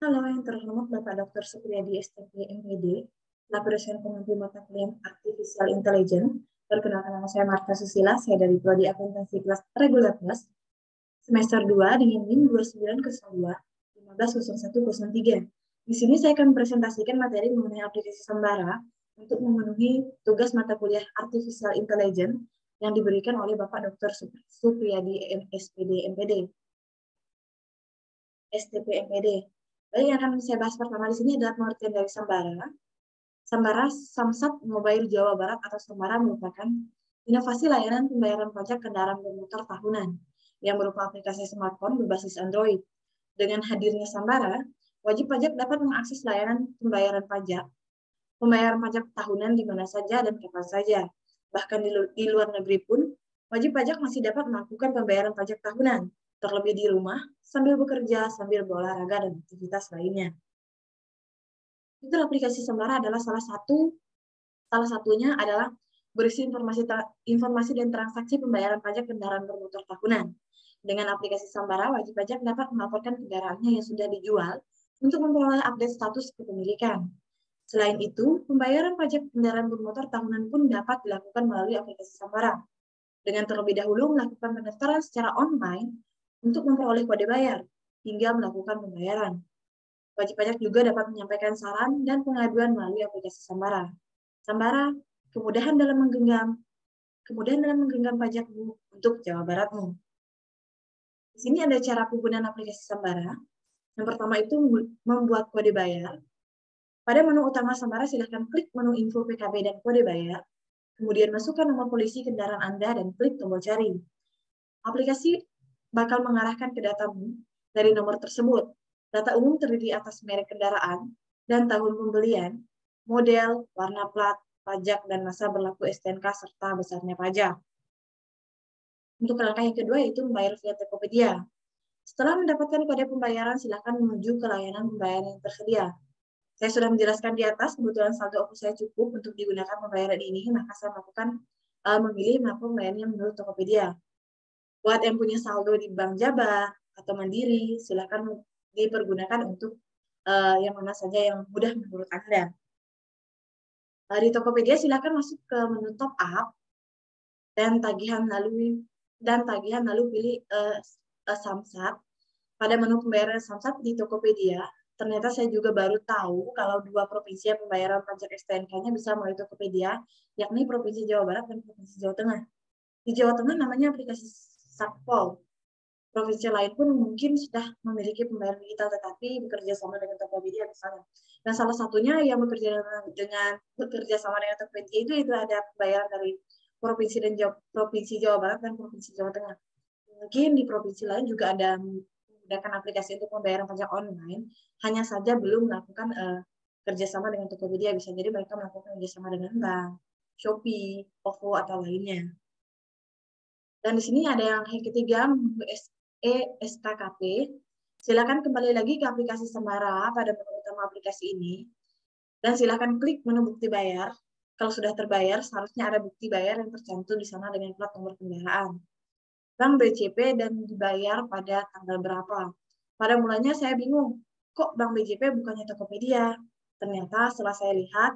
Halo, yang terhormat Bapak Dr. Supriyadi STP MPD, selaku dosen pengampu mata kuliah Artificial Intelligence. Perkenalkan nama saya Marta Susila, saya dari Prodi Akuntansi kelas Regular Plus, semester 2 dengan NIM 2902 150103. Di sini saya akan presentasikan materi mengenai aplikasi Sembara untuk memenuhi tugas mata kuliah Artificial Intelligence yang diberikan oleh Bapak Dr. Supriyadi SPD MPD. STP MPD. Baik, yang akan saya bahas pertama di sini adalah pengertian dari Sembara. Sembara Samsat Mobile Jawa Barat atau Sembara merupakan inovasi layanan pembayaran pajak kendaraan bermotor tahunan yang berupa aplikasi smartphone berbasis Android. Dengan hadirnya Sembara, wajib pajak dapat mengakses layanan pembayaran pajak tahunan di mana saja dan kapan saja. Bahkan di luar negeri pun, wajib pajak masih dapat melakukan pembayaran pajak tahunan, terlebih di rumah, sambil bekerja, sambil berolahraga, dan aktivitas lainnya. Fitur aplikasi Sembara adalah salah satunya adalah berisi informasi dan transaksi pembayaran pajak kendaraan bermotor tahunan. Dengan aplikasi Sembara, wajib pajak dapat melaporkan kendaraannya yang sudah dijual untuk memperoleh update status kepemilikan. Selain itu, pembayaran pajak kendaraan bermotor tahunan pun dapat dilakukan melalui aplikasi Sembara. Dengan terlebih dahulu melakukan pendaftaran secara online untuk memperoleh kode bayar hingga melakukan pembayaran. Wajib pajak juga dapat menyampaikan saran dan pengaduan melalui aplikasi Sembara. Sembara, kemudahan dalam menggenggam pajakmu untuk Jawa Baratmu. Di sini ada cara penggunaan aplikasi Sembara. Yang pertama itu membuat kode bayar. Pada menu utama Sembara, silakan klik menu info PKB dan kode bayar. Kemudian masukkan nomor polisi kendaraan Anda dan klik tombol cari. Aplikasi bakal mengarahkan ke datamu dari nomor tersebut. Data umum terdiri atas merek kendaraan dan tahun pembelian, model, warna plat, pajak, dan masa berlaku STNK serta besarnya pajak. Untuk langkah yang kedua yaitu membayar via Tokopedia. Setelah mendapatkan kode pembayaran, silakan menuju ke layanan pembayaran yang tersedia. Saya sudah menjelaskan di atas, kebetulan saldo OVO saya cukup untuk digunakan pembayaran ini, maka saya memilih melakukan pembayarannya menurut Tokopedia. Buat yang punya saldo di Bank Jabar atau Mandiri, silakan dipergunakan untuk yang mana saja yang mudah menurut Anda. Di Tokopedia silakan masuk ke menu top up dan tagihan lalu pilih Samsat. Pada menu pembayaran Samsat di Tokopedia, ternyata saya juga baru tahu kalau dua provinsi yang pembayaran pajak STNK-nya bisa melalui Tokopedia, yakni Provinsi Jawa Barat dan Provinsi Jawa Tengah. Di Jawa Tengah namanya aplikasi Sakpol. Provinsi lain pun mungkin sudah memiliki pembayaran digital, tetapi bekerja sama dengan Tokopedia misalnya. Dan salah satunya yang bekerja sama dengan Tokopedia itu ada pembayaran dari Provinsi Jawa Barat dan Provinsi Jawa Tengah. Mungkin di provinsi lain juga ada menggunakan aplikasi untuk pembayaran pajak online, hanya saja belum melakukan kerjasama dengan Tokopedia. Bisa jadi mereka melakukan kerjasama dengan bank, Shopee, OVO, atau lainnya. Dan di sini ada yang ketiga, SKKP. Silakan kembali lagi ke aplikasi Sembara pada menu utama aplikasi ini. Dan silakan klik menu bukti bayar. Kalau sudah terbayar, seharusnya ada bukti bayar yang tercantum di sana dengan plat nomor kendaraan. Bank BJP dan dibayar pada tanggal berapa. Pada mulanya saya bingung, kok Bank BJP bukannya Tokopedia? Ternyata setelah saya lihat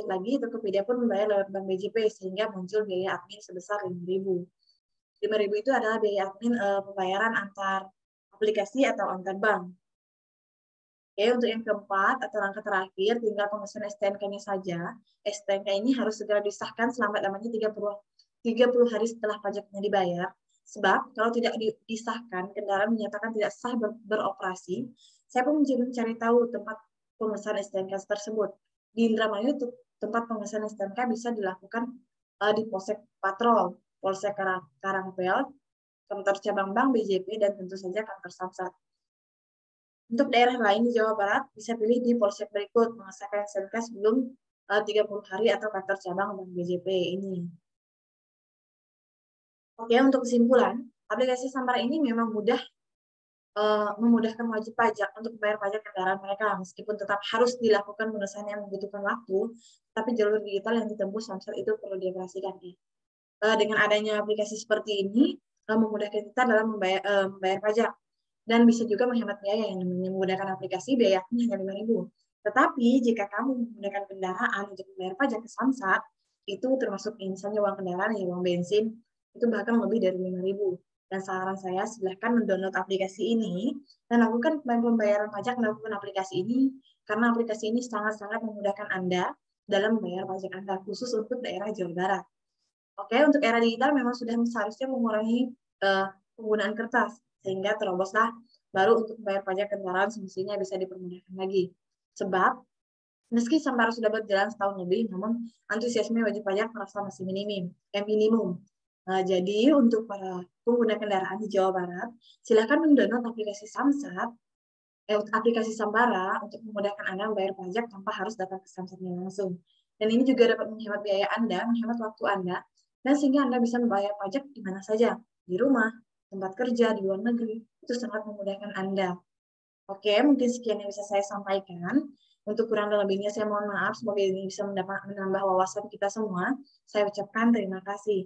lagi, Tokopedia pun membayar lewat Bank BJP, sehingga muncul biaya admin sebesar 5.000. 5.000 itu adalah biaya admin pembayaran antar aplikasi atau antar bank. Oke, untuk yang keempat atau langkah terakhir, tinggal pengesahan STNK-nya saja. STNK ini harus segera disahkan selambat-lambatnya 30 hari setelah pajaknya dibayar. Sebab kalau tidak disahkan, kendaraan menyatakan tidak sah beroperasi. Saya pun mencari tahu tempat pengesahan STNK tersebut. Di Indramayu, tempat pengesahan STNK bisa dilakukan di Polsek Patrol, Polsek Karangpel, kantor cabang Bank BJP, dan tentu saja kantor Samsat. Untuk daerah lain di Jawa Barat, bisa pilih di Polsek berikut, mengesahkan STNK sebelum 30 hari atau kantor cabang Bank BJP ini. Oke, untuk kesimpulan, aplikasi Sembara ini memang memudahkan wajib pajak untuk bayar pajak kendaraan mereka, meskipun tetap harus dilakukan pengesahan yang membutuhkan waktu, tapi jalur digital yang ditempuh Samsat itu perlu dioperasikan. Dengan adanya aplikasi seperti ini, memudahkan kita dalam membayar pajak. Dan bisa juga menghemat biaya yang menggunakan aplikasi biaya hanya 5.000. Tetapi jika kamu menggunakan kendaraan untuk membayar pajak ke Samsat, itu termasuk misalnya uang kendaraan, ya uang bensin, itu bahkan lebih dari 5.000. Dan saran saya, silahkan mendownload aplikasi ini dan lakukan pembayaran pajak melakukan aplikasi ini, karena aplikasi ini sangat-sangat memudahkan Anda dalam membayar pajak Anda, khusus untuk daerah Jawa Barat. Oke, untuk era digital memang sudah seharusnya mengurangi penggunaan kertas, sehingga teroboslah baru untuk membayar pajak kendaraan semestinya bisa dipermudahkan lagi. Sebab, meski Sambara sudah berjalan setahun lebih, namun antusiasme wajib pajak terasa masih minimum. Jadi, untuk para pengguna kendaraan di Jawa Barat, silakan mendownload aplikasi Samsat, aplikasi Sambara untuk memudahkan Anda membayar pajak tanpa harus datang ke Samsatnya langsung. Dan ini juga dapat menghemat biaya Anda, menghemat waktu Anda, dan sehingga Anda bisa membayar pajak di mana saja, di rumah, tempat kerja, di luar negeri, itu sangat memudahkan Anda. Oke, mungkin sekian yang bisa saya sampaikan. Untuk kurang dan lebihnya saya mohon maaf, semoga ini bisa menambah wawasan kita semua. Saya ucapkan terima kasih.